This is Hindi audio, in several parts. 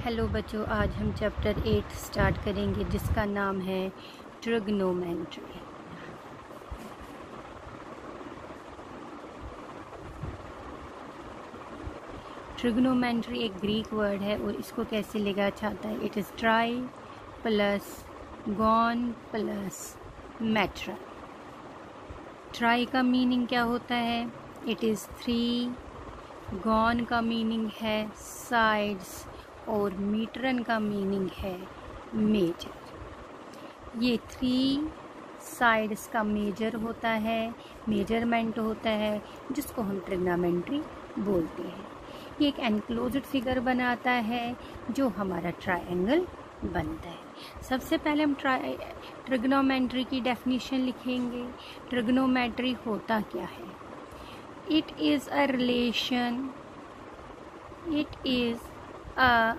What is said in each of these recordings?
हेलो बच्चों, आज हम चैप्टर 8 स्टार्ट करेंगे जिसका नाम है ट्रिग्नोमेट्री। ट्रिग्नोमेट्री एक ग्रीक वर्ड है और इसको कैसे लिखा जाता है? It is try plus gone plus मेट्रा। Try का मीनिंग क्या होता है? It is 3। गॉन का मीनिंग है साइड्स और मीटरन का मीनिंग है मेजर। ये 3 साइड्स का मेजर होता है, मेजरमेंट होता है, जिसको हम ट्रिग्नोमेट्री बोलते हैं। ये एक एनक्लोज्ड फिगर बनाता है जो हमारा ट्रायंगल बनता है। सबसे पहले हम ट्रिग्नोमेट्री की डेफिनेशन लिखेंगे। ट्रिग्नोमेट्री होता क्या है? It is a relation, it is a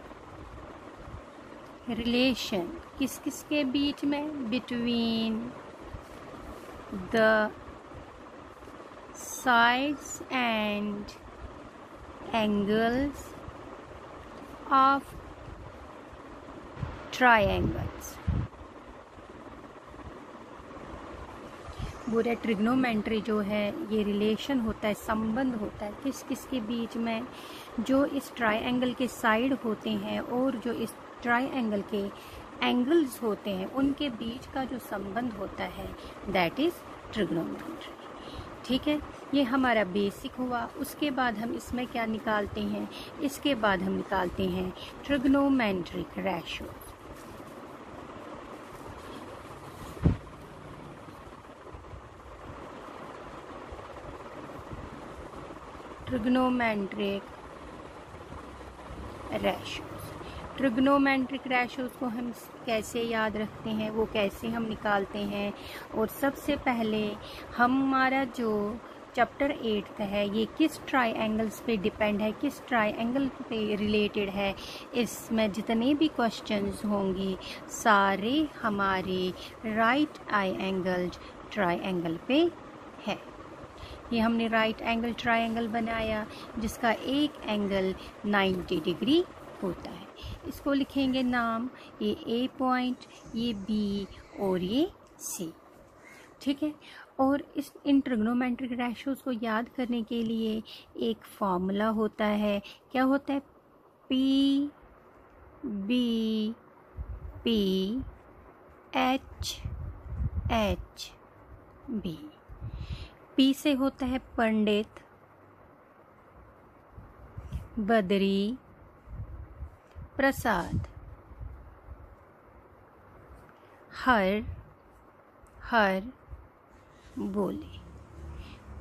relation किस किस के बीच में? Between the sides and angles of triangles. पूरा ट्रिग्नोमेट्री जो है ये रिलेशन होता है, संबंध होता है किस किस के बीच में? जो इस ट्रायंगल के साइड होते हैं और जो इस ट्रायंगल के एंगल्स होते हैं उनके बीच का जो संबंध होता है दैट इज़ ट्रिग्नोमेट्री। ठीक है, ये हमारा बेसिक हुआ। उसके बाद हम इसमें क्या निकालते हैं? इसके बाद हम निकालते हैं trigonometric ratio. Trigonometric ratios. Trigonometric ratios को हम कैसे याद रखते हैं, वो कैसे हम निकालते हैं? और सबसे पहले हमारा जो चैप्टर 8 है ये किस ट्रायंगल्स पे डिपेंड है, किस ट्रायंगल पे रिलेटेड है? इसमें जितने भी क्वेश्चंस होंगे सारे हमारे राइट आई एंगल ट्रायंगल पे है। ये हमने राइट एंगल ट्रायंगल बनाया जिसका एक एंगल 90 डिग्री होता है। इसको लिखेंगे नाम, ये ए पॉइंट, ये बी और ये सी। ठीक है, और इन ट्रिग्नोमेट्रिक रेशियोज को याद करने के लिए एक फॉर्मूला होता है। क्या होता है? P B P H H B. P से होता है पंडित, बद्री प्रसाद, हर हर बोले।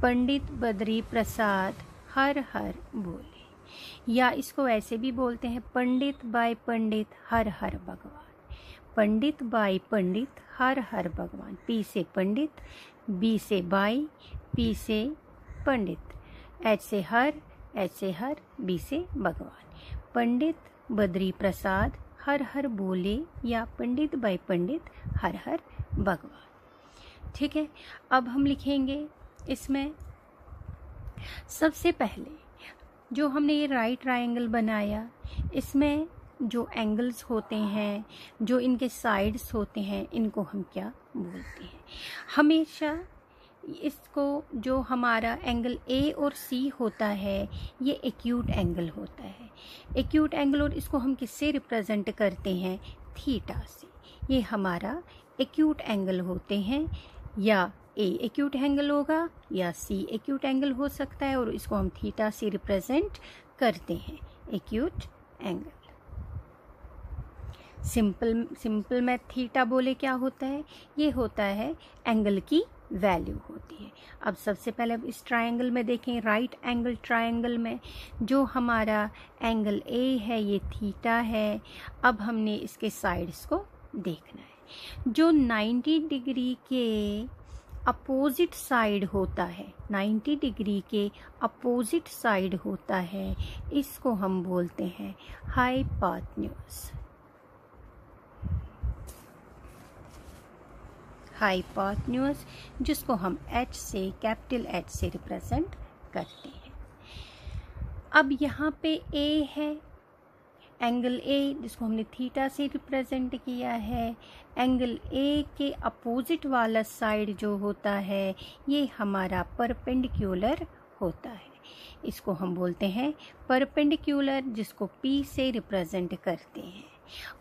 पंडित बद्री प्रसाद हर हर बोले, या इसको ऐसे भी बोलते हैं पंडित बाय पंडित हर हर भगवान। पंडित बाय पंडित हर हर भगवान। पी से पंडित, बी से बाई, पी से पंडित, एच से हर, एच से हर, बी से भगवान। पंडित बद्री प्रसाद हर हर बोले, या पंडित बाय पंडित हर हर भगवान। ठीक है, अब हम लिखेंगे इसमें सबसे पहले जो हमने ये राइट ट्रायंगल बनाया, इसमें जो एंगल्स होते हैं, जो इनके साइड्स होते हैं, इनको हम क्या बोलते हैं? हमेशा इसको जो हमारा एंगल ए और सी होता है ये एक्यूट एंगल होता है। एक्यूट एंगल, और इसको हम किससे रिप्रेजेंट करते हैं? थीटा से। ये हमारा एक्यूट एंगल होते हैं, या ए एक्यूट एंगल होगा या सी एक्यूट एंगल हो सकता है, और इसको हम थीटा से रिप्रेजेंट करते हैं, एक्यूट एंगल। सिंपल में थीटा बोले क्या होता है? ये होता है एंगल की वैल्यू होती है। अब सबसे पहले अब इस ट्रायंगल में देखें, राइट एंगल ट्रायंगल में जो हमारा एंगल ए है ये थीटा है। अब हमने इसके साइड्स को देखना है। जो 90 डिग्री के अपोजिट साइड होता है, 90 डिग्री के अपोजिट साइड होता है, इसको हम बोलते हैं हाइपोटेन्यूज। हाइपोटेन्यूज, जिसको हम एच से, कैपिटल एच से रिप्रेजेंट करते हैं। अब यहाँ पे ए है, एंगल ए जिसको हमने थीटा से रिप्रेजेंट किया है, एंगल ए के अपोजिट वाला साइड जो होता है ये हमारा परपेंडिकुलर होता है। इसको हम बोलते हैं परपेंडिकुलर, जिसको पी से रिप्रेजेंट करते हैं।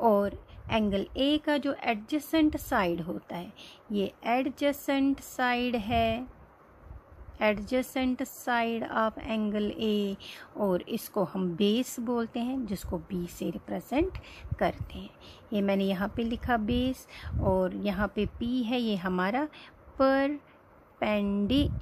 और एंगल ए का जो एडजेसेंट साइड होता है ये एडजेसेंट साइड है, एडजेसेंट साइड ऑफ एंगल ए, और इसको हम बेस बोलते हैं, जिसको बी से रिप्रेजेंट करते हैं। ये मैंने यहाँ पे लिखा बेस, और यहाँ पे पी है, ये हमारा परपेंडिकुलर,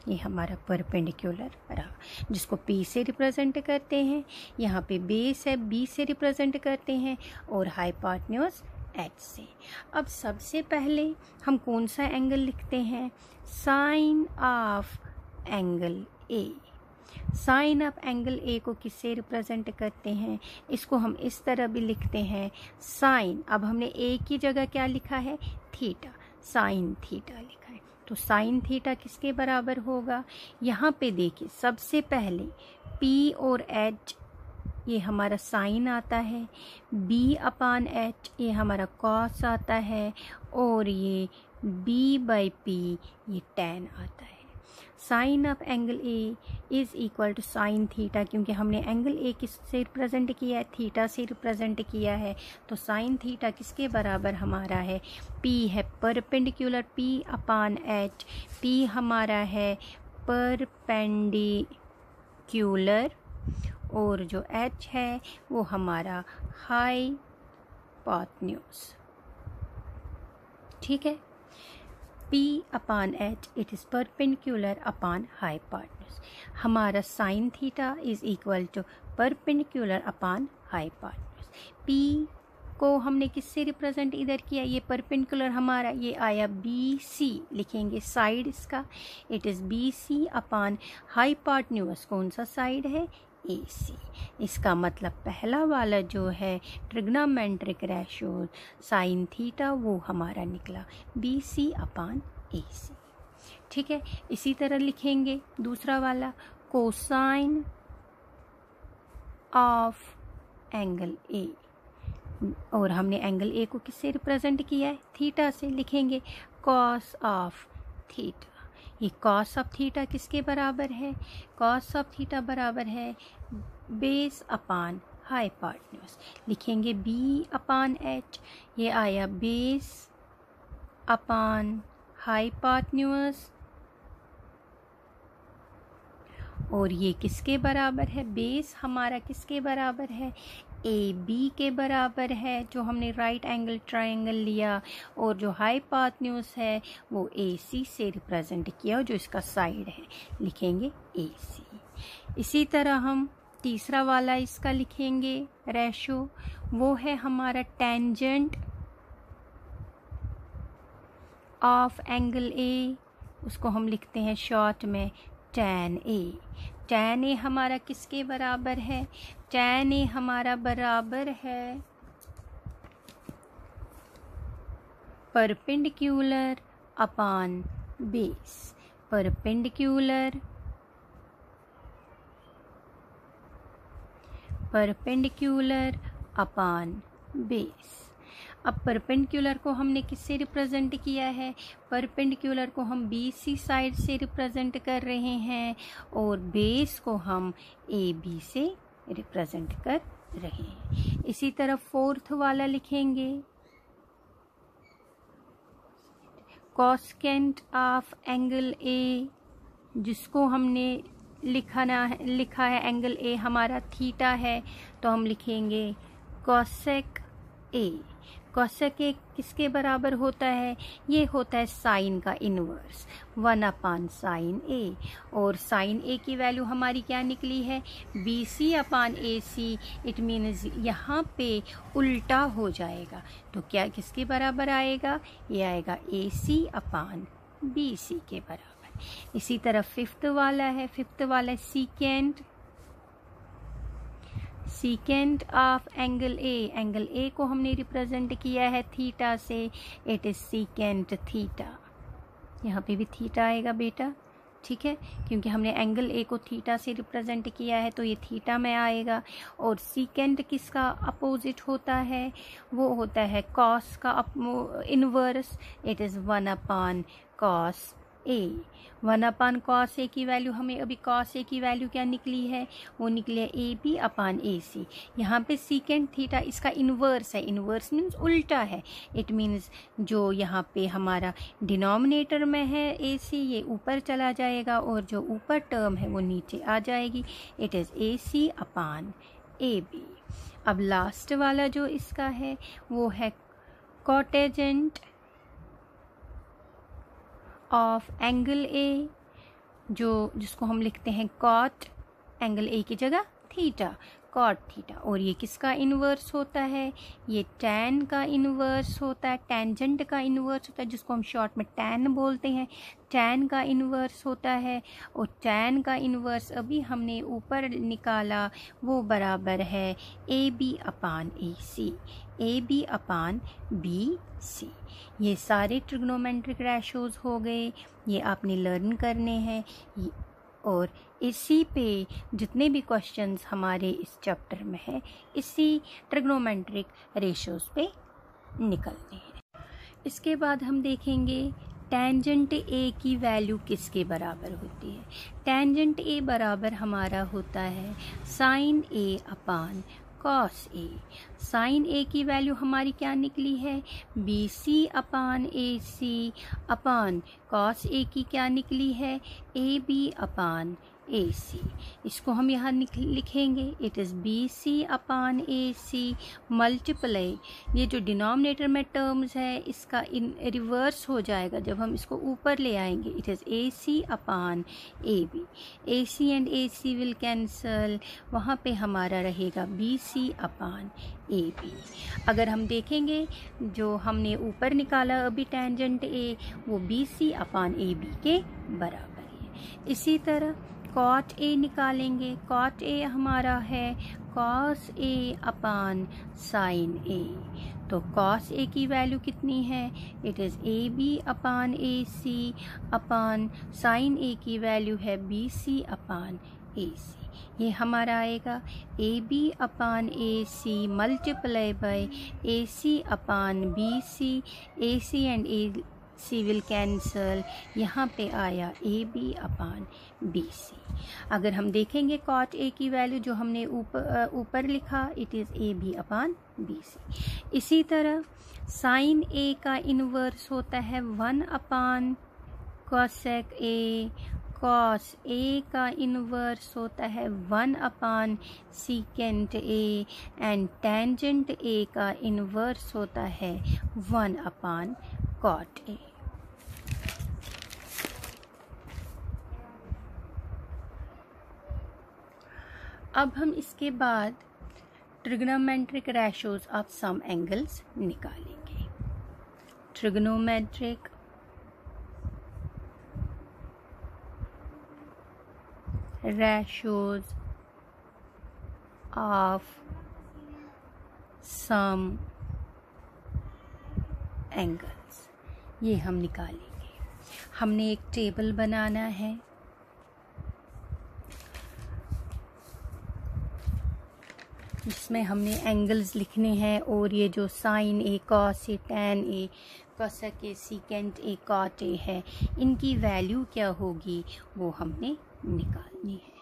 ये हमारा परपेंडिकुलर रहा, जिसको पी से रिप्रेजेंट करते हैं। यहाँ पे बेस है, बी से रिप्रेजेंट करते हैं, और हाइपोटेन्यूज एच से। अब सबसे पहले हम कौन सा एंगल लिखते हैं? Sine of angle A. Sine of angle A को किससे रिप्रेजेंट करते हैं? इसको हम इस तरह भी लिखते हैं साइन, अब हमने ए की जगह क्या लिखा है? थीटा, साइन थीटा लिखा है। तो साइन थीटा किसके बराबर होगा? यहाँ पे देखिए, सबसे पहले पी और एच ये हमारा साइन आता है, बी अपान एच ये हमारा कॉस आता है, और ये बी बाई पी ये टैन आता है। Sine of angle A is equal to sine theta, क्योंकि हमने एंगल ए किससे रिप्रेजेंट किया है? थीटा से रिप्रेजेंट किया है। तो साइन थीटा किसके बराबर हमारा है? पी है परपेंडिकुलर पी अपान एच। पी हमारा है परपेंडिकुलर, और जो एच है वो हमारा हाइपोटेन्यूज। ठीक है, P upon H it is perpendicular upon hypotenuse. हमारा sine theta is equal to perpendicular upon hypotenuse. P को हमने किससे रिप्रेजेंट इधर किया? ये परपेंडिकुलर हमारा ये आया BC, लिखेंगे साइड इसका, it is BC upon hypotenuse. कौन सा साइड है? AC। इसका मतलब पहला वाला जो है ट्रिग्नोमेट्रिक रेशियो साइन थीटा वो हमारा निकला BC अपान AC। ठीक है, इसी तरह लिखेंगे दूसरा वाला कोसाइन ऑफ एंगल ए, और हमने एंगल ए को किससे रिप्रेजेंट किया है? थीटा से। लिखेंगे कॉस ऑफ थीटा। ये कॉस ऑफ थीटा किसके बराबर है? कॉस ऑफ थीटा बराबर है बेस अपान हाइपोटेन्यूज। लिखेंगे बी अपान एच, ये आया बेस अपान हाइपोटेन्यूज, और ये किसके बराबर है? बेस हमारा किसके बराबर है? ए बी के बराबर है, जो हमने राइट एंगल ट्रायंगल लिया, और जो हाइपोटेन्यूज है वो AC से रिप्रेजेंट किया, जो इसका साइड है। लिखेंगे AC। इसी तरह हम तीसरा वाला इसका लिखेंगे रेशो, वो है हमारा टेंजेंट ऑफ एंगल ए, उसको हम लिखते हैं शॉर्ट में tan A। tan A हमारा किसके बराबर है? tan A हमारा बराबर है परपेंडिकुलर अपान बेस, परपेंडिकुलर अपान बेस। अब परपेंडिकुलर को हमने किससे रिप्रेजेंट किया है? परपेंडिकुलर को हम BC साइड से रिप्रेजेंट कर रहे हैं, और बेस को हम AB से रिप्रेजेंट कर रहे हैं। इसी तरह फोर्थ वाला लिखेंगे कॉसेकेंट ऑफ एंगल A, जिसको हमने लिखा है एंगल A हमारा थीटा है, तो हम लिखेंगे कॉसेक A। कॉसेक ए किसके बराबर होता है? ये होता है साइन का इनवर्स 1 अपान साइन ए, और साइन ए की वैल्यू हमारी क्या निकली है? BC upon AC। It means यहाँ पे उल्टा हो जाएगा, तो क्या किसके बराबर आएगा? ये आएगा AC अपान BC के बराबर। इसी तरह फिफ्थ वाला है, फिफ्थ वाला secant of angle A. Angle A को हमने रिप्रेजेंट किया है थीटा से, इट इज सीकेंट थीटा। यहाँ पे भी थीटा आएगा बेटा, ठीक है, क्योंकि हमने एंगल ए को थीटा से रिप्रेजेंट किया है तो ये थीटा में आएगा। और सीकेंट किसका अपोजिट होता है, वो होता है कॉस का inverse, it is 1 cos A. 1 cos A की वैल्यू, हमें अभी कॉस ए की वैल्यू क्या निकली है, वो निकली है AB/AC। यहाँ पे सीकेंट थीटा इसका इन्वर्स है, इन्वर्स मीन्स उल्टा है। इट मीन्स जो यहाँ पे हमारा डिनोमिनेटर में है AC, ये ऊपर चला जाएगा और जो ऊपर टर्म है वो नीचे आ जाएगी। It is AC/AB। अब लास्ट वाला जो इसका है वो है कॉटेजेंट ऑफ एंगल ए, जिसको हम लिखते हैं कॉट, एंगल ए की जगह थीटा, कॉट थीटा। और ये किसका इन्वर्स होता है, ये टैन का इन्वर्स होता है, टेंजेंट का इन्वर्स होता है, जिसको हम शॉर्ट में टैन बोलते हैं। टैन का इन्वर्स होता है और टैन का इन्वर्स अभी हमने ऊपर निकाला, वो बराबर है AB/AC, AB/BC। ये सारे ट्रिग्नोमेट्रिक रेशोज़ हो गए, ये आपने लर्न करने हैं। और इसी पे जितने भी क्वेश्चंस हमारे इस चैप्टर में है, इसी ट्रिग्नोमेट्रिक रेशोज़ पे निकलने हैं। इसके बाद हम देखेंगे टेंजेंट ए की वैल्यू किसके बराबर होती है। टेंजेंट ए बराबर हमारा होता है साइन A/कॉस ए। साइन ए की वैल्यू हमारी क्या निकली है, BC/AC अपॉन कॉस ए की क्या निकली है, AB/AC। इसको हम यहाँ लिखेंगे, इट इज़ BC/AC मल्टीप्लाई, ये जो डिनोमिनेटर में टर्म्स है इसका इन रिवर्स हो जाएगा जब हम इसको ऊपर ले आएंगे। It is AC/AB। AC and AC will cancel, वहाँ पे हमारा रहेगा BC/AB। अगर हम देखेंगे जो हमने ऊपर निकाला अभी टेंजेंट ए, वो BC/AB के बराबर है। इसी तरह कॉट ए निकालेंगे, कॉट ए हमारा है कॉस A/साइन ए। तो कॉस ए की वैल्यू कितनी है, it is AB/AC upon sine A की वैल्यू है BC/AC। ये हमारा आएगा AB/AC multiply by AC/BC। AC and AC will cancel, यहाँ पे आया AB/BC। अगर हम देखेंगे कॉट ए की वैल्यू जो हमने ऊपर लिखा, इट इज़ AB/BC। इसी तरह साइन ए का इन्वर्स होता है 1/कोसेक ए। कॉस ए का इन्वर्स होता है 1/सीकेंट ए एंड टेंजेंट ए का इन्वर्स होता है 1/कॉट ए। अब हम इसके बाद trigonometric ratios of some angles निकालेंगे। Trigonometric ratios of some angles, ये हम निकालेंगे। हमने एक टेबल बनाना है, जिसमें हमने एंगल्स लिखने हैं और ये जो sine A, cos A, tan A, cosec A, secant A, cot A है, इनकी वैल्यू क्या होगी वो हमने निकालनी है।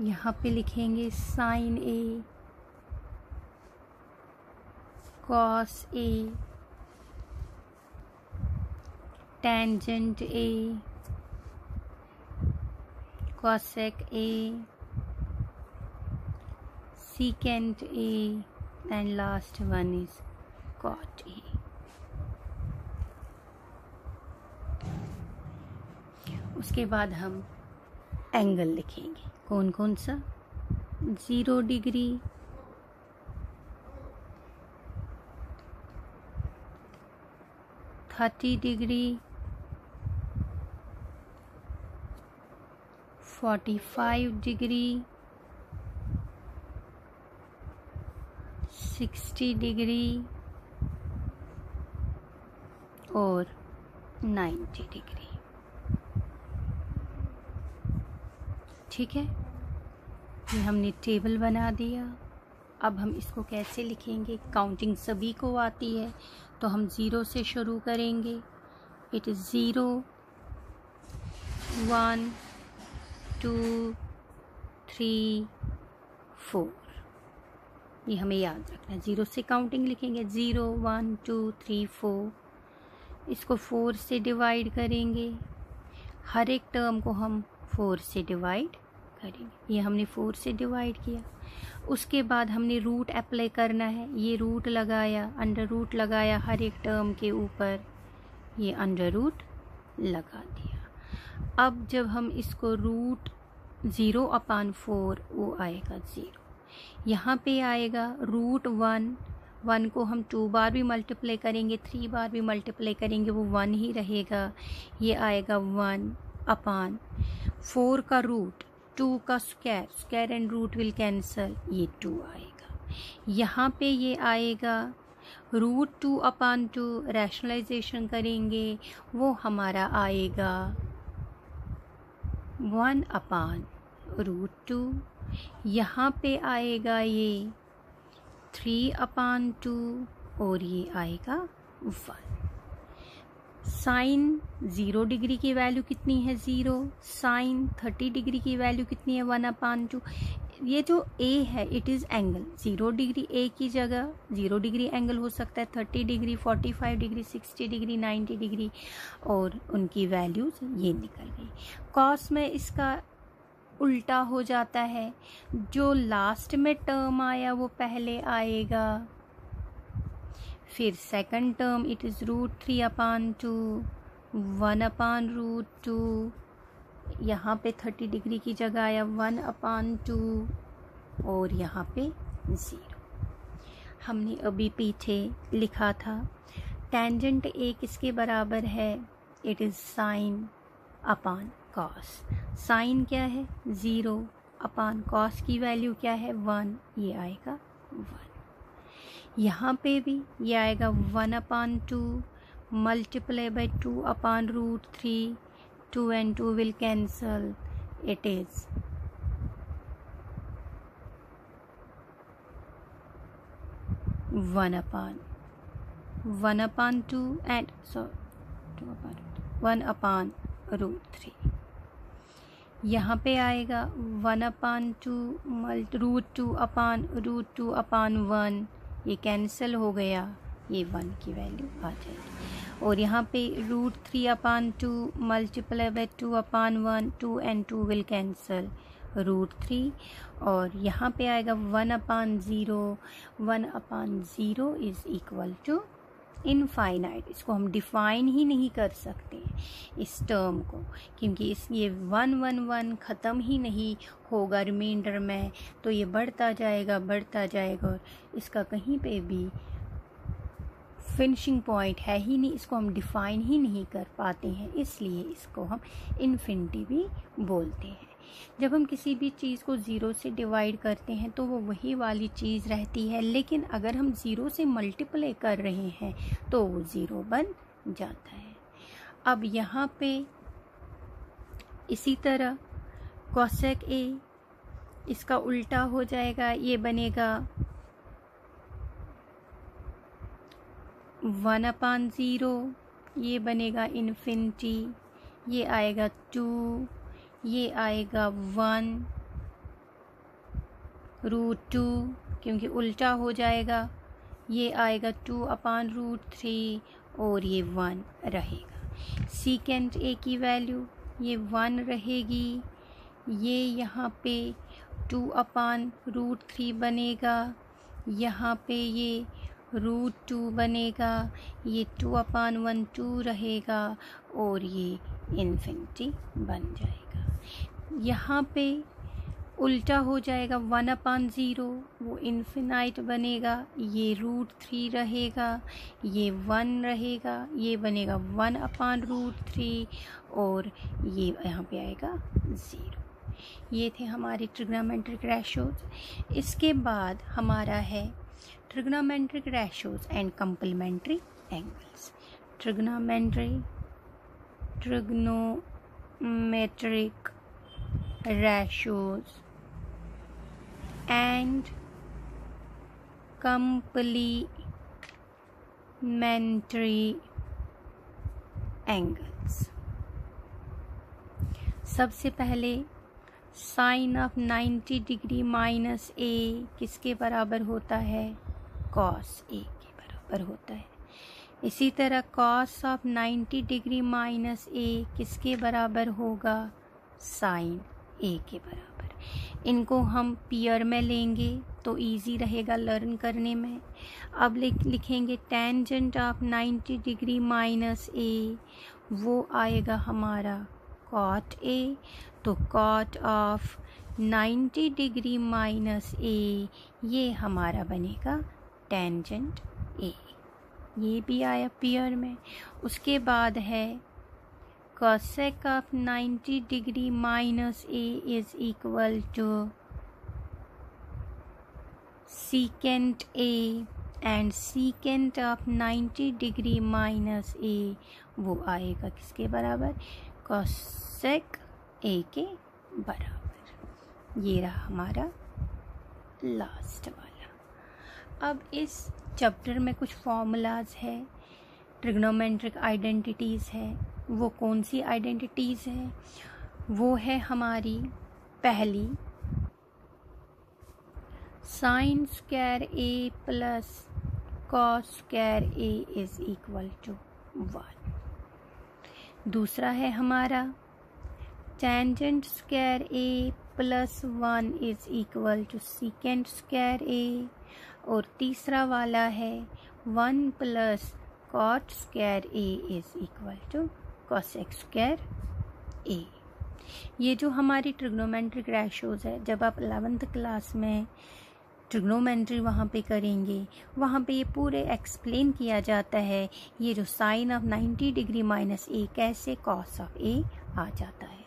यहाँ पे लिखेंगे sine A, cos A, tangent A, cosec A, secant A and last one is cot A. उसके बाद हम एंगल लिखेंगे, कौन कौन सा, 0 डिग्री, 30 डिग्री, 45 डिग्री, 60 डिग्री और 90 डिग्री। ठीक है, ये हमने टेबल बना दिया। अब हम इसको कैसे लिखेंगे? काउंटिंग सभी को आती है, तो हम 0 से शुरू करेंगे। It is 0, 1, 2, 3, 4। ये हमें याद रखना है। 0 से काउंटिंग लिखेंगे, 0, 1, 2, 3, 4। इसको 4 से डिवाइड करेंगे। हर एक टर्म को हम 4 से डिवाइड करेंगे। ये हमने 4 से डिवाइड किया। उसके बाद हमने रूट अप्लाई करना है। ये रूट लगाया, अंडर रूट लगाया हर एक टर्म के ऊपर, ये अंडर रूट लगा दिया। अब जब हम इसको रूट 0/4, वो आएगा 0। यहाँ पे आएगा रूट 1 को हम 2 बार भी मल्टीप्लाई करेंगे, 3 बार भी मल्टीप्लाई करेंगे, वो 1 ही रहेगा। ये आएगा 1/4 का रूट, 2 का square and root will cancel, ये 2 आएगा। यहाँ पे ये आएगा रूट 2/2, रैशनलाइजेशन करेंगे, वो हमारा आएगा 1/√2। यहाँ पे आएगा ये 3/2 और ये आएगा 1। साइन 0 डिग्री की वैल्यू कितनी है? 0। साइन 30 डिग्री की वैल्यू कितनी है? 1/2। ये जो a है, it is angle. 0 degree a की जगह 0 डिग्री एंगल हो सकता है, 30 डिग्री, 45 डिग्री, 60 डिग्री, 90 डिग्री, और उनकी वैल्यूज़ ये निकल गई। कॉस में इसका उल्टा हो जाता है। जो लास्ट में टर्म आया वो पहले आएगा, फिर सेकंड टर्म इट इज़ √3/2, 1/√2। यहाँ पे 30 डिग्री की जगह आया 1/2 और यहाँ पे 0। हमने अभी पीछे लिखा था टेंजेंट a किसके बराबर है? It is sin/cos। साइन क्या है? 0/cos की वैल्यू क्या है? 1, ये आएगा 1। यहाँ पे भी ये आएगा 1/2 multiply by 2/√3, 2 and 2 will cancel, it is 1/2 and 1/√3। यहाँ पे आएगा 1/2 √2/√2/1, ये कैंसिल हो गया, ये 1 की वैल्यू आ जाएगी। और यहाँ पे √3/2 multiply by 2/1, 2 and 2 will cancel, √3। और यहाँ पे आएगा 1/0, 1/0 इज़ इक्वल टू इनफाइनाइट। इसको हम डिफाइन ही नहीं कर सकते इस टर्म को, क्योंकि ये 1 1 1 ख़त्म ही नहीं होगा रिमाइंडर में, तो ये बढ़ता जाएगा और इसका कहीं पे भी फिनिशिंग पॉइंट है ही नहीं। इसको हम डिफाइन ही नहीं कर पाते हैं, इसलिए इसको हम इन्फिनिटी भी बोलते हैं। जब हम किसी भी चीज़ को 0 से डिवाइड करते हैं तो वो वही वाली चीज़ रहती है, लेकिन अगर हम 0 से मल्टीप्लाई कर रहे हैं तो वो 0 बन जाता है। अब यहाँ पे इसी तरह कोसेक a, इसका उल्टा हो जाएगा, ये बनेगा 1/0, ये बनेगा इन्फिनिटी, ये आएगा 2, ये आएगा 1 √2 क्योंकि उल्टा हो जाएगा, ये आएगा 2/√3 और ये 1 रहेगा। सीकेंट a की वैल्यू ये 1 रहेगी, ये यहाँ पे 2/√3 बनेगा, यहाँ पे ये √2 बनेगा, ये 2/1 2 रहेगा और ये इन्फिनिटी बन जाएगा। यहाँ पे उल्टा हो जाएगा 1/0, वो इन्फिनाइट बनेगा, ये √3 रहेगा, ये 1 रहेगा, ये बनेगा 1/√3 और ये यहाँ पे आएगा 0। ये थे हमारे ट्रिग्नोमेट्रिक रेशोज। इसके बाद हमारा है trigonometric ratios and complementary angles. Trigonometric ratios and complementary angles। सबसे पहले साइन ऑफ 90 डिग्री माइनस ए किसके बराबर होता है? कॉस ए के बराबर होता है। इसी तरह कॉस ऑफ 90 डिग्री माइनस ए किसके बराबर होगा? साइन ए के बराबर। इनको हम पेयर में लेंगे तो इजी रहेगा लर्न करने में। अब लिखेंगे tangent of 90 degree minus A, वो आएगा हमारा कॉट ए, तो कॉट ऑफ 90 डिग्री माइनस ए ये हमारा बनेगा टेंजेंट ए, ये भी आया पेयर में। उसके बाद है cosec of 90 degree minus A is equal to secant ए, and secant of 90 degree minus A वो आएगा किसके बराबर? cosec ए के बराबर। ये रहा हमारा लास्ट वाला। अब इस चैप्टर में कुछ फॉर्मूलाज है, ट्रिग्नोमेट्रिक आइडेंटिटीज़ है। वो कौन सी आइडेंटिटीज़ है? वो है हमारी पहली sine square A plus cos square A is equal to 1। दूसरा है हमारा tangent square A plus 1 is equal to secant square A. और तीसरा वाला है 1 plus cot square A is equal to cosec square A. ये जो हमारी ट्रिग्नोमेट्रिक रेशोज़ है, जब आप 11th क्लास में ट्रिग्नोमेट्री वहाँ पे करेंगे, वहाँ पे ये पूरे एक्सप्लेन किया जाता है ये जो साइन ऑफ 90 डिग्री माइनस ए कैसे कॉस ऑफ ए आ जाता है।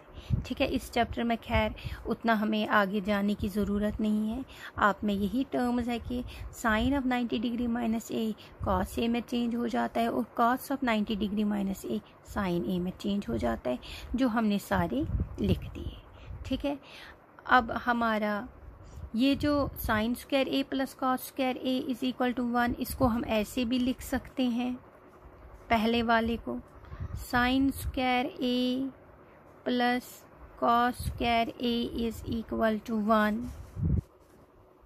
ठीक है, इस चैप्टर में खैर उतना हमें आगे जाने की ज़रूरत नहीं है। आप में यही टर्म्स है कि sine of 90 degree minus A cos A में चेंज हो जाता है और cos of 90 degree minus A sine A में चेंज हो जाता है, जो हमने सारे लिख दिए। ठीक है, अब हमारा ये जो sine square A plus cos square A is equal to 1, इसको हम ऐसे भी लिख सकते हैं। पहले वाले को sine square A plus cos square A is equal to 1।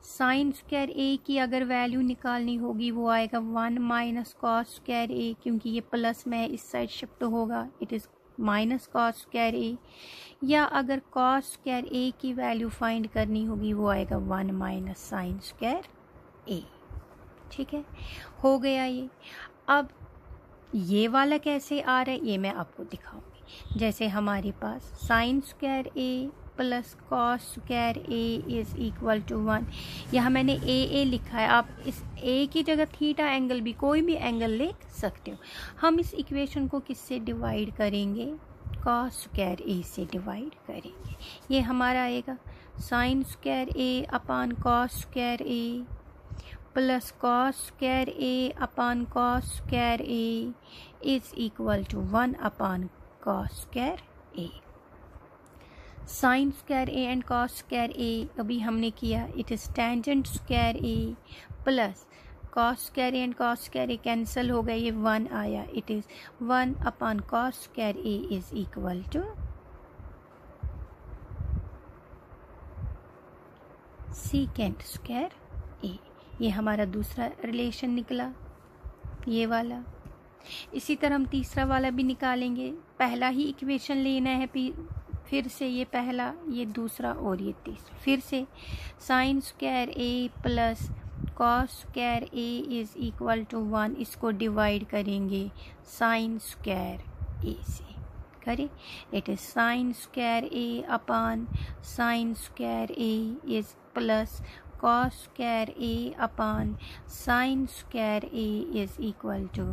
Sine square A की अगर वैल्यू निकालनी होगी वो आएगा 1 माइनस कॉस स्क्वायर ए, क्योंकि ये प्लस में इस साइड शिफ्ट होगा, it is minus cos square A. या अगर कॉस स्क्वायर ए की वैल्यू फाइंड करनी होगी वो आएगा 1 माइनस साइन स्क्वायर ए। ठीक है, हो गया ये। अब ये वाला कैसे आ रहा है ये मैं आपको दिखाऊंगी। जैसे हमारे पास sine square A plus cos square A is equal to 1। यहाँ मैंने ए लिखा है, आप इस ए की जगह थीटा एंगल भी कोई भी एंगल ले सकते हो। हम इस इक्वेशन को किससे डिवाइड करेंगे? कॉस स्क्वायर ए से डिवाइड करेंगे। ये हमारा आएगा sine square A upon cos square A plus cos square A upon cos square A is equal to 1 upon cos square A. Sine square A and cos square A अभी हमने किया, it is tangent square A plus cos square A and cos square A cancel हो गए, ये 1 आया, it is 1 upon cos square A is equal to secant square A. ये हमारा दूसरा रिलेशन निकला, ये वाला। इसी तरह हम तीसरा वाला भी निकालेंगे। पहला ही इक्वेशन लेना है, फिर से ये पहला, ये दूसरा और ये तीसरा। फिर से sine square A plus cos square A is equal to 1, इसको डिवाइड करेंगे साइन स्क्वायर ए से। करें, it is sine square A upon sine square A is plus cos square a upon sin square a is equal to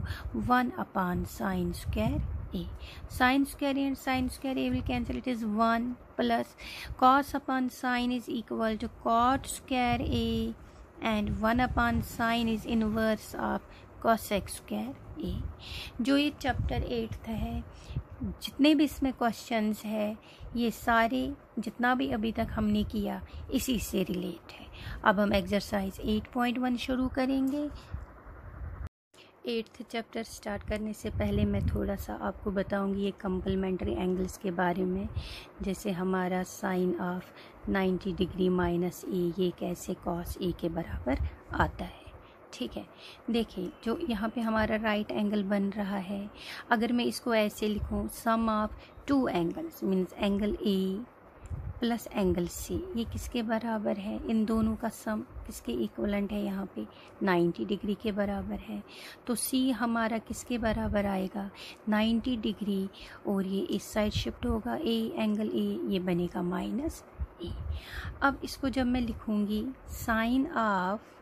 1 upon sin square a. Sin square a and sin square a will cancel. It is 1 plus cos upon sin is equal to cot square a and 1 upon sin is inverse of cosec square a. जो ये चैप्टर 8th है, जितने भी इसमें क्वेश्चंस है, ये सारे जितना भी अभी तक हमने किया इसी से रिलेट है। अब हम एक्सरसाइज 8.1 शुरू करेंगे। 8th चैप्टर स्टार्ट करने से पहले मैं थोड़ा सा आपको बताऊंगी ये कंप्लीमेंट्री एंगल्स के बारे में। जैसे हमारा साइन ऑफ 90 डिग्री माइनस ए, ये कैसे कॉस ए के बराबर आता है। ठीक है, देखिए जो यहाँ पे हमारा राइट एंगल बन रहा है, अगर मैं इसको ऐसे लिखूँ, sum of two angles means angle A plus angle C, ये किसके बराबर है? इन दोनों का सम किसके इक्वलेंट है? यहाँ पे 90 डिग्री के बराबर है। तो सी हमारा किसके बराबर आएगा? 90 डिग्री, और ये इस साइड शिफ्ट होगा ए, एंगल ए, ये बनेगा माइनस ए। अब इसको जब मैं लिखूँगी, साइन ऑफ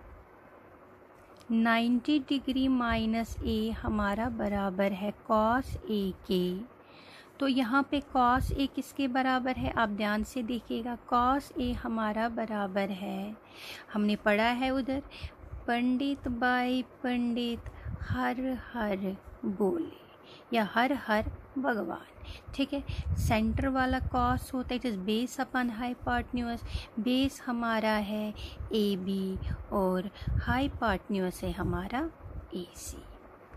90 डिग्री माइनस ए हमारा बराबर है कॉस ए के। तो यहाँ पे कॉस ए किसके बराबर है? आप ध्यान से देखिएगा, कॉस ए हमारा बराबर है, हमने पढ़ा है उधर, पंडित बाई पंडित हर हर बोले, या हर हर भगवान। ठीक है, सेंटर वाला कॉस होता है, it is base upon hypotenuse. Base हमारा है ए बी और हाइपोटेन्यूज है हमारा ए सी।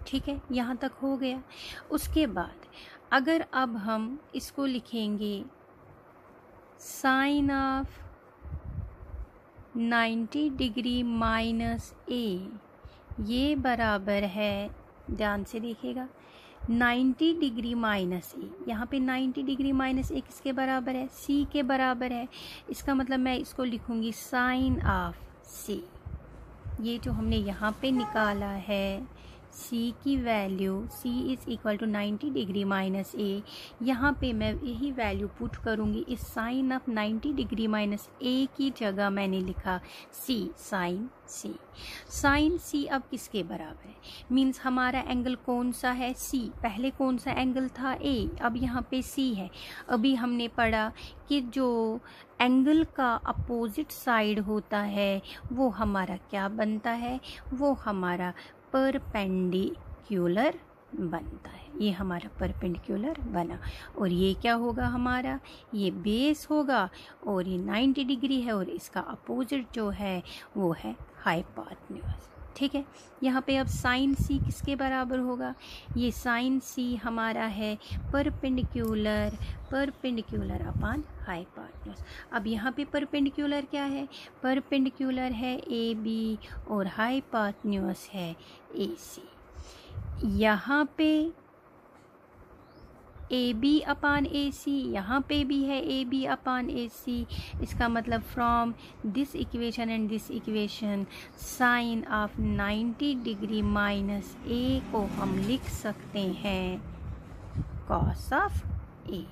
ठीक है, यहाँ तक हो गया। उसके बाद अगर अब हम इसको लिखेंगे, साइन ऑफ 90 डिग्री माइनस ए, ये बराबर है, ध्यान से देखिएगा, 90 डिग्री माइनस ए। यहाँ पे 90 डिग्री माइनस ए किसके बराबर है? सी के बराबर है। इसका मतलब मैं इसको लिखूँगी साइन ऑफ सी। ये जो हमने यहाँ पे निकाला है, C की वैल्यू, C is equal to 90 degree minus A, यहाँ पे मैं यही वैल्यू पुट करूँगी। इस sine of 90 degree minus A की जगह मैंने लिखा C, sine C। Sine C अब किसके बराबर है? मीन्स हमारा एंगल कौन सा है? C। पहले कौन सा एंगल था? A, अब यहाँ पे C है। अभी हमने पढ़ा कि जो एंगल का अपोजिट साइड होता है वो हमारा क्या बनता है? वो हमारा परपेंडिकुलर बनता है। ये हमारा परपेंडिकुलर बना, और ये क्या होगा हमारा? ये बेस होगा, और ये 90 डिग्री है, और इसका अपोजिट जो है वो है हाइपोटेन्यूज। ठीक है, यहाँ पे अब साइन सी किसके बराबर होगा? ये साइन सी हमारा है परपेंडिकुलर अपॉन हाइपोटेन्यूज। अब यहाँ पे परपेंडिकुलर क्या है? परपेंडिकुलर है ए बी और हाइपोटेन्यूज है ए सी। यहाँ पे ए बी अपान ए सी, यहाँ पे भी है A B upon A C. इसका मतलब from this equation and this equation, sine of 90 degree minus A को हम लिख सकते हैं कॉस ऑफ ए।